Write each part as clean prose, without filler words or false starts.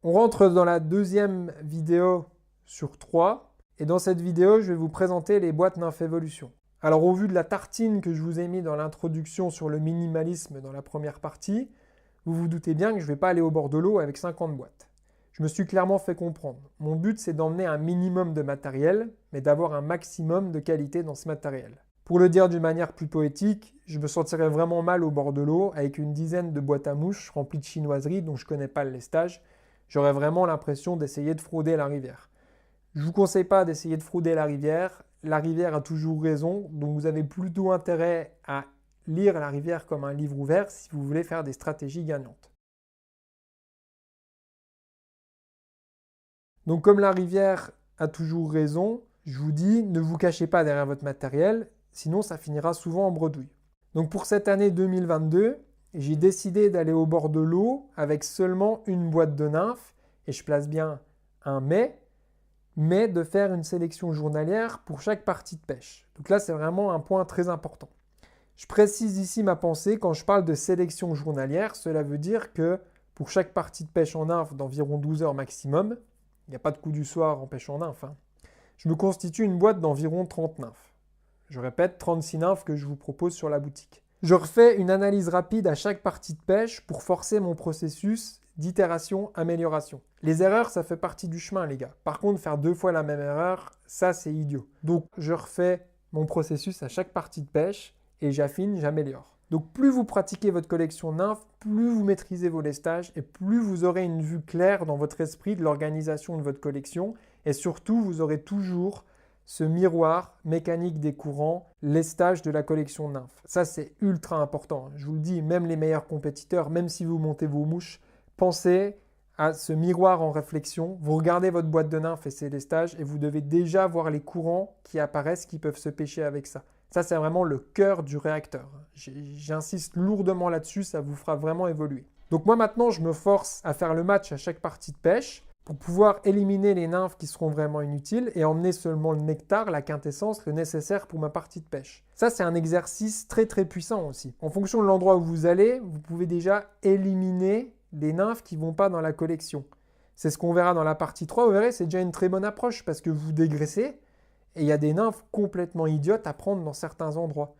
On rentre dans la deuxième vidéo sur 3 et dans cette vidéo, je vais vous présenter les boîtes Nymph Evolution. Alors au vu de la tartine que je vous ai mis dans l'introduction sur le minimalisme dans la première partie, vous vous doutez bien que je ne vais pas aller au bord de l'eau avec 50 boîtes. Je me suis clairement fait comprendre. Mon but, c'est d'emmener un minimum de matériel, mais d'avoir un maximum de qualité dans ce matériel. Pour le dire d'une manière plus poétique, je me sentirais vraiment mal au bord de l'eau avec une dizaine de boîtes à mouches remplies de chinoiseries dont je ne connais pas le lestage. J'aurais vraiment l'impression d'essayer de frauder la rivière. Je ne vous conseille pas d'essayer de frauder la rivière. La rivière a toujours raison, donc vous avez plutôt intérêt à lire la rivière comme un livre ouvert si vous voulez faire des stratégies gagnantes. Donc comme la rivière a toujours raison, je vous dis, ne vous cachez pas derrière votre matériel, sinon ça finira souvent en bredouille. Donc pour cette année 2022, j'ai décidé d'aller au bord de l'eau avec seulement une boîte de nymphes, et je place bien un mais de faire une sélection journalière pour chaque partie de pêche. Donc là, c'est vraiment un point très important. Je précise ici ma pensée, quand je parle de sélection journalière, cela veut dire que pour chaque partie de pêche en nymphe d'environ 12 heures maximum, il n'y a pas de coup du soir en pêche en nymphe, je me constitue une boîte d'environ 30 nymphes. Je répète, 36 nymphes que je vous propose sur la boutique. Je refais une analyse rapide à chaque partie de pêche pour forcer mon processus d'itération-amélioration. Les erreurs, ça fait partie du chemin, les gars. Par contre, faire 2 fois la même erreur, ça, c'est idiot. Donc, je refais mon processus à chaque partie de pêche et j'affine, j'améliore. Donc, plus vous pratiquez votre collection nymphes, plus vous maîtrisez vos lestages et plus vous aurez une vue claire dans votre esprit de l'organisation de votre collection. Et surtout, vous aurez toujours ce miroir mécanique des courants, lestage de la collection nymphes. Ça, c'est ultra important. Je vous le dis, même les meilleurs compétiteurs, même si vous montez vos mouches, pensez à ce miroir en réflexion. Vous regardez votre boîte de nymphes et ses lestages et vous devez déjà voir les courants qui apparaissent, qui peuvent se pêcher avec ça. Ça, c'est vraiment le cœur du réacteur. J'insiste lourdement là-dessus, ça vous fera vraiment évoluer. Donc moi, maintenant, je me force à faire le match à chaque partie de pêche pour pouvoir éliminer les nymphes qui seront vraiment inutiles et emmener seulement le nectar, la quintessence, le nécessaire pour ma partie de pêche. Ça, c'est un exercice très très puissant aussi. En fonction de l'endroit où vous allez, vous pouvez déjà éliminer les nymphes qui ne vont pas dans la collection. C'est ce qu'on verra dans la partie 3. Vous verrez, c'est déjà une très bonne approche parce que vous dégraissez et il y a des nymphes complètement idiotes à prendre dans certains endroits.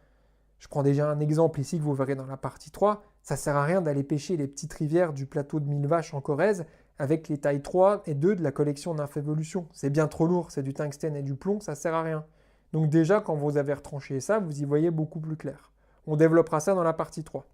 Je prends déjà un exemple ici que vous verrez dans la partie 3. Ça ne sert à rien d'aller pêcher les petites rivières du plateau de 1000 vaches en Corrèze avec les tailles 3 et 2 de la collection Nymph Evolution. C'est bien trop lourd, c'est du tungstène et du plomb, ça ne sert à rien. Donc déjà, quand vous avez retranché ça, vous y voyez beaucoup plus clair. On développera ça dans la partie 3.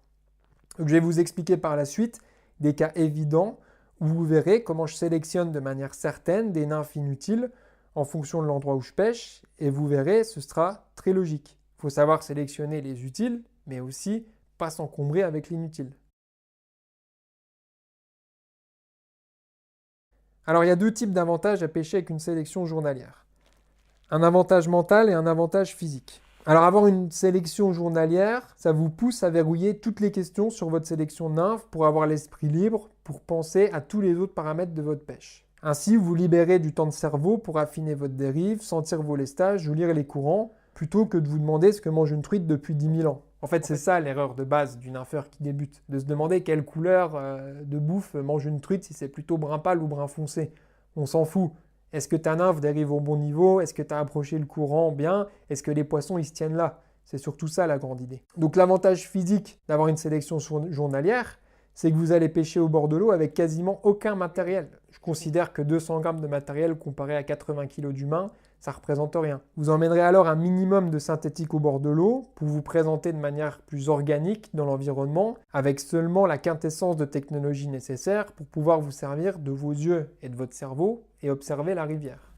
Donc, je vais vous expliquer par la suite des cas évidents où vous verrez comment je sélectionne de manière certaine des nymphes inutiles en fonction de l'endroit où je pêche et vous verrez, ce sera très logique. Il faut savoir sélectionner les utiles, mais aussi pas s'encombrer avec l'inutile. Alors, il y a 2 types d'avantages à pêcher avec une sélection journalière. Un avantage mental et un avantage physique. Alors, avoir une sélection journalière, ça vous pousse à verrouiller toutes les questions sur votre sélection nymphe pour avoir l'esprit libre, pour penser à tous les autres paramètres de votre pêche. Ainsi, vous libérez du temps de cerveau pour affiner votre dérive, sentir vos lestages ou lire les courants, plutôt que de vous demander ce que mange une truite depuis 10 000 ans. En fait, c'est ça l'erreur de base du nympheur qui débute, de se demander quelle couleur de bouffe mange une truite, si c'est plutôt brun pâle ou brun foncé. On s'en fout. Est-ce que ta nymphe dérive au bon niveau? Est-ce que tu as approché le courant bien? Est-ce que les poissons ils se tiennent là? C'est surtout ça la grande idée. Donc l'avantage physique d'avoir une sélection journalière, c'est que vous allez pêcher au bord de l'eau avec quasiment aucun matériel. Je considère que 200 grammes de matériel comparé à 80 kg d'humain, ça ne représente rien. Vous emmènerez alors un minimum de synthétique au bord de l'eau pour vous présenter de manière plus organique dans l'environnement, avec seulement la quintessence de technologie nécessaire pour pouvoir vous servir de vos yeux et de votre cerveau et observer la rivière.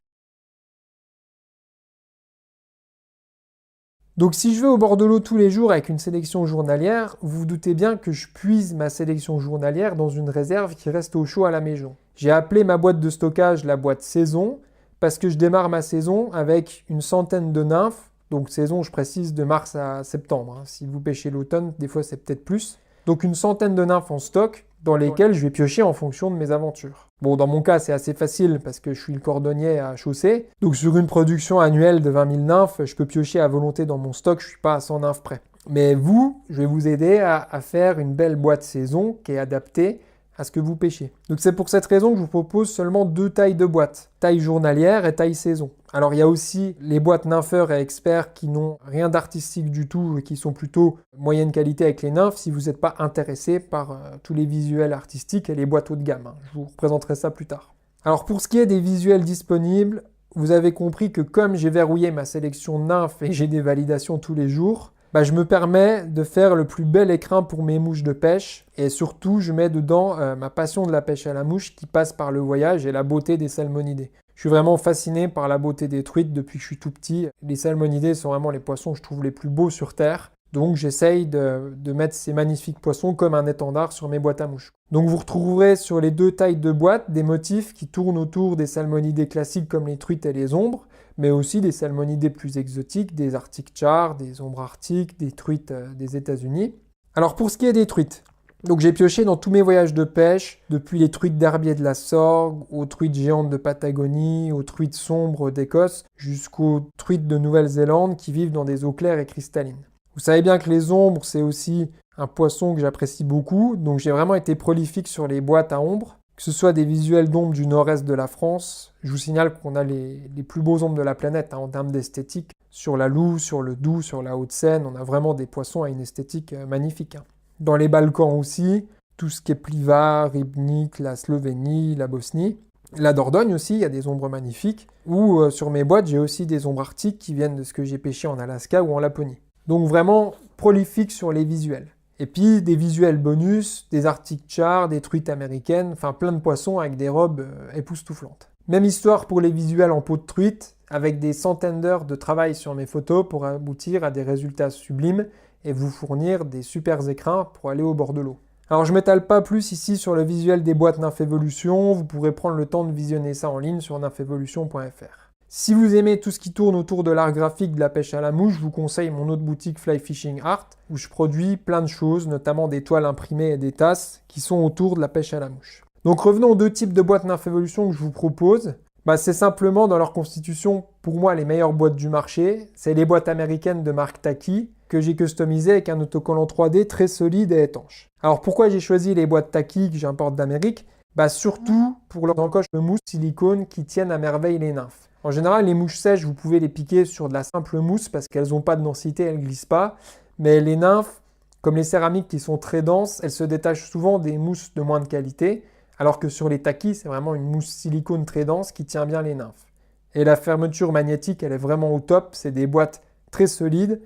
Donc si je vais au bord de l'eau tous les jours avec une sélection journalière, vous vous doutez bien que je puise ma sélection journalière dans une réserve qui reste au chaud à la maison. J'ai appelé ma boîte de stockage la boîte saison parce que je démarre ma saison avec une centaine de nymphes. Donc saison, je précise, de mars à septembre. Si vous pêchez l'automne, des fois c'est peut-être plus. Donc une centaine de nymphes en stock dans lesquelles je vais piocher en fonction de mes aventures. Bon, dans mon cas, c'est assez facile parce que je suis le cordonnier à chaussée. Donc sur une production annuelle de 20 000 nymphes, je peux piocher à volonté dans mon stock, je ne suis pas à 100 nymphes près. Mais vous, je vais vous aider à faire une belle boîte saison qui est adaptée à ce que vous pêchez. Donc c'est pour cette raison que je vous propose seulement 2 tailles de boîtes, taille journalière et taille saison. Alors il y a aussi les boîtes nympheurs et experts qui n'ont rien d'artistique du tout et qui sont plutôt moyenne qualité avec les nymphes si vous n'êtes pas intéressé par tous les visuels artistiques et les boîtes haut de gamme. Je vous représenterai ça plus tard. Alors pour ce qui est des visuels disponibles, vous avez compris que comme j'ai verrouillé ma sélection nymphes et j'ai des validations tous les jours, je me permets de faire le plus bel écrin pour mes mouches de pêche et surtout je mets dedans ma passion de la pêche à la mouche qui passe par le voyage et la beauté des salmonidés. Je suis vraiment fasciné par la beauté des truites depuis que je suis tout petit. Les salmonidés sont vraiment les poissons que je trouve les plus beaux sur Terre. Donc j'essaye de mettre ces magnifiques poissons comme un étendard sur mes boîtes à mouches. Donc vous retrouverez sur les 2 tailles de boîtes des motifs qui tournent autour des salmonidés classiques comme les truites et les ombres, mais aussi des salmonidés plus exotiques, des arctic chars, des ombres arctiques, des truites des États-Unis. Alors pour ce qui est des truites, donc j'ai pioché dans tous mes voyages de pêche, depuis les truites d'Herbier de la Sorgue, aux truites géantes de Patagonie, aux truites sombres d'Écosse, jusqu'aux truites de Nouvelle-Zélande qui vivent dans des eaux claires et cristallines. Vous savez bien que les ombres, c'est aussi un poisson que j'apprécie beaucoup, donc j'ai vraiment été prolifique sur les boîtes à ombres, que ce soit des visuels d'ombres du nord-est de la France. Je vous signale qu'on a les plus beaux ombres de la planète en termes d'esthétique. Sur la Loue, sur le Doubs, sur la Haute-Seine, on a vraiment des poissons à une esthétique magnifique. Dans les Balkans aussi, tout ce qui est Pliva, Rybnik, la Slovénie, la Bosnie. La Dordogne aussi, il y a des ombres magnifiques. Ou sur mes boîtes, j'ai aussi des ombres arctiques qui viennent de ce que j'ai pêché en Alaska ou en Laponie. Donc vraiment prolifique sur les visuels. Et puis des visuels bonus, des arctic chars, des truites américaines, enfin plein de poissons avec des robes époustouflantes. Même histoire pour les visuels en peau de truite, avec des centaines d'heures de travail sur mes photos pour aboutir à des résultats sublimes et vous fournir des super écrins pour aller au bord de l'eau. Alors je m'étale pas plus ici sur le visuel des boîtes Nymphevolution, vous pourrez prendre le temps de visionner ça en ligne sur nymphevolution.fr. Si vous aimez tout ce qui tourne autour de l'art graphique de la pêche à la mouche, je vous conseille mon autre boutique Fly Fishing Art, où je produis plein de choses, notamment des toiles imprimées et des tasses, qui sont autour de la pêche à la mouche. Donc revenons aux 2 types de boîtes Nymphevolution que je vous propose. C'est simplement dans leur constitution, pour moi, les meilleures boîtes du marché. C'est les boîtes américaines de marque Taki, que j'ai customisées avec un autocollant 3D très solide et étanche. Alors pourquoi j'ai choisi les boîtes Taki que j'importe d'Amérique ? Surtout pour leurs encoches de mousse silicone qui tiennent à merveille les nymphes. En général, les mouches sèches, vous pouvez les piquer sur de la simple mousse parce qu'elles n'ont pas de densité, elles ne glissent pas. Mais les nymphes, comme les céramiques qui sont très denses, elles se détachent souvent des mousses de moins de qualité, alors que sur les Taki, c'est vraiment une mousse silicone très dense qui tient bien les nymphes. Et la fermeture magnétique, elle est vraiment au top. C'est des boîtes très solides,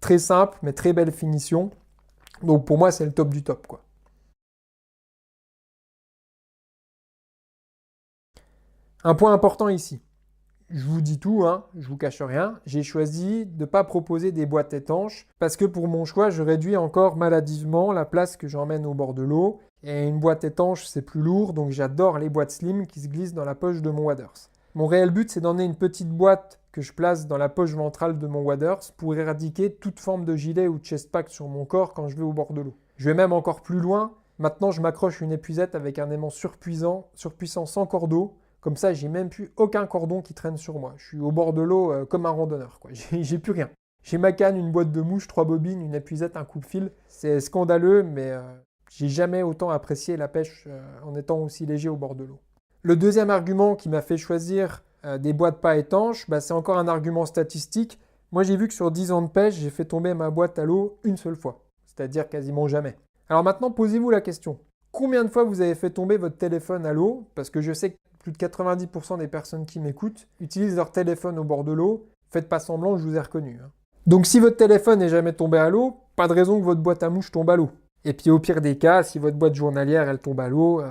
très simples, mais très belle finition. Donc pour moi, c'est le top du top, quoi. Un point important ici. Je vous dis tout, je vous cache rien. J'ai choisi de ne pas proposer des boîtes étanches parce que pour mon choix, je réduis encore maladivement la place que j'emmène au bord de l'eau. Et une boîte étanche, c'est plus lourd, donc j'adore les boîtes slim qui se glissent dans la poche de mon waders. Mon réel but, c'est d'emmener une petite boîte que je place dans la poche ventrale de mon waders pour éradiquer toute forme de gilet ou de chest pack sur mon corps quand je vais au bord de l'eau. Je vais même encore plus loin. Maintenant, je m'accroche une épuisette avec un aimant surpuissant sans cordeau. Comme ça, j'ai même plus aucun cordon qui traîne sur moi. Je suis au bord de l'eau comme un randonneur, quoi. J'ai plus rien. J'ai ma canne, une boîte de mouches, 3 bobines, une épuisette, un coupe-fil. C'est scandaleux, mais j'ai jamais autant apprécié la pêche en étant aussi léger au bord de l'eau. Le deuxième argument qui m'a fait choisir des boîtes pas étanches, c'est encore un argument statistique. Moi, j'ai vu que sur 10 ans de pêche, j'ai fait tomber ma boîte à l'eau une seule fois. C'est-à-dire quasiment jamais. Alors maintenant, posez-vous la question. Combien de fois vous avez fait tomber votre téléphone à l'eau ? Parce que je sais que plus de 90% des personnes qui m'écoutent utilisent leur téléphone au bord de l'eau. Faites pas semblant, je vous ai reconnu. Donc si votre téléphone n'est jamais tombé à l'eau, pas de raison que votre boîte à mouches tombe à l'eau. Et puis au pire des cas, si votre boîte journalière elle tombe à l'eau,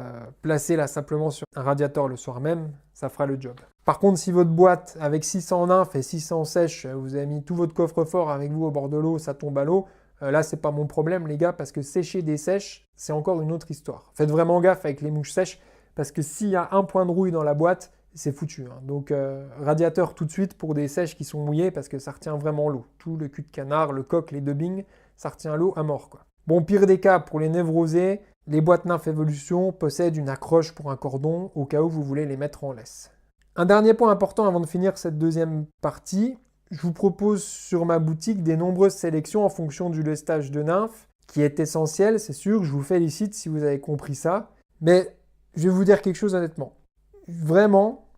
placez-la simplement sur un radiateur le soir même, ça fera le job. Par contre, si votre boîte avec 600 nymphes et 600 sèches, vous avez mis tout votre coffre-fort avec vous au bord de l'eau, ça tombe à l'eau, là c'est pas mon problème les gars, parce que sécher des sèches, c'est encore une autre histoire. Faites vraiment gaffe avec les mouches sèches, parce que s'il y a un point de rouille dans la boîte, c'est foutu. Donc radiateur tout de suite pour des sèches qui sont mouillées, parce que ça retient vraiment l'eau. Tout le cul de canard, le coq, les dubbings, ça retient l'eau à mort, quoi. Bon, pire des cas, pour les névrosés, les boîtes Nymphevolution possèdent une accroche pour un cordon au cas où vous voulez les mettre en laisse. Un dernier point important avant de finir cette deuxième partie, je vous propose sur ma boutique des nombreuses sélections en fonction du lestage de nymphes, qui est essentiel, c'est sûr, je vous félicite si vous avez compris ça. Mais je vais vous dire quelque chose honnêtement. Vraiment,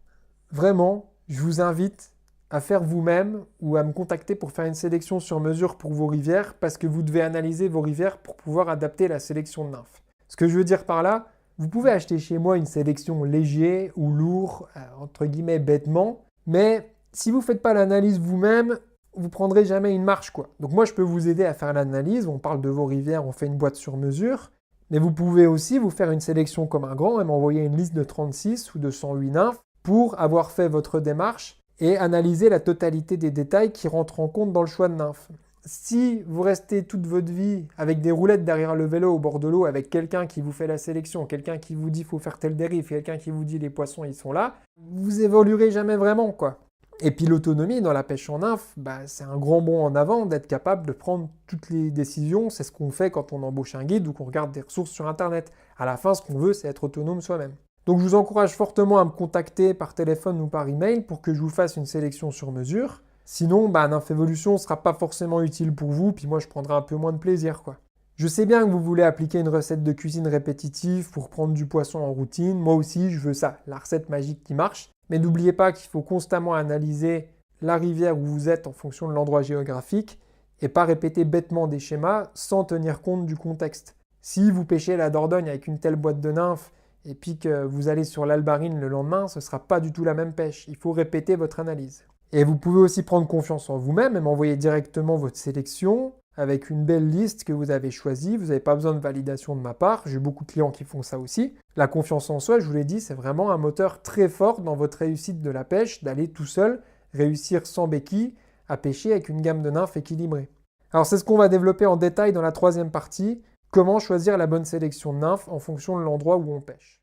vraiment, je vous invite à faire vous-même ou à me contacter pour faire une sélection sur mesure pour vos rivières parce que vous devez analyser vos rivières pour pouvoir adapter la sélection de nymphes. Ce que je veux dire par là, vous pouvez acheter chez moi une sélection léger ou lourd, entre guillemets bêtement, mais si vous ne faites pas l'analyse vous-même, vous prendrez jamais une marche quoi. Donc moi je peux vous aider à faire l'analyse, on parle de vos rivières, on fait une boîte sur mesure, mais vous pouvez aussi vous faire une sélection comme un grand et m'envoyer une liste de 36 ou de 108 nymphes pour avoir fait votre démarche et analyser la totalité des détails qui rentrent en compte dans le choix de nymphes. Si vous restez toute votre vie avec des roulettes derrière le vélo au bord de l'eau, avec quelqu'un qui vous fait la sélection, quelqu'un qui vous dit faut faire telle dérive, quelqu'un qui vous dit les poissons ils sont là, vous évoluerez jamais vraiment quoi. Et puis l'autonomie dans la pêche en nymphe, c'est un grand bond en avant d'être capable de prendre toutes les décisions. C'est ce qu'on fait quand on embauche un guide ou qu'on regarde des ressources sur Internet. À la fin, ce qu'on veut, c'est être autonome soi-même. Donc je vous encourage fortement à me contacter par téléphone ou par email pour que je vous fasse une sélection sur mesure. Sinon, Nymph Evolution ne sera pas forcément utile pour vous, puis moi je prendrai un peu moins de plaisir quoi. Je sais bien que vous voulez appliquer une recette de cuisine répétitive pour prendre du poisson en routine. Moi aussi, je veux ça, la recette magique qui marche. Mais n'oubliez pas qu'il faut constamment analyser la rivière où vous êtes en fonction de l'endroit géographique et pas répéter bêtement des schémas sans tenir compte du contexte. Si vous pêchez la Dordogne avec une telle boîte de nymphes et puis que vous allez sur l'Albarine le lendemain, ce ne sera pas du tout la même pêche. Il faut répéter votre analyse. Et vous pouvez aussi prendre confiance en vous-même et m'envoyer directement votre sélection avec une belle liste que vous avez choisie. Vous n'avez pas besoin de validation de ma part. J'ai beaucoup de clients qui font ça aussi. La confiance en soi, je vous l'ai dit, c'est vraiment un moteur très fort dans votre réussite de la pêche, d'aller tout seul réussir sans béquille à pêcher avec une gamme de nymphes équilibrée. Alors c'est ce qu'on va développer en détail dans la troisième partie, comment choisir la bonne sélection de nymphes en fonction de l'endroit où on pêche.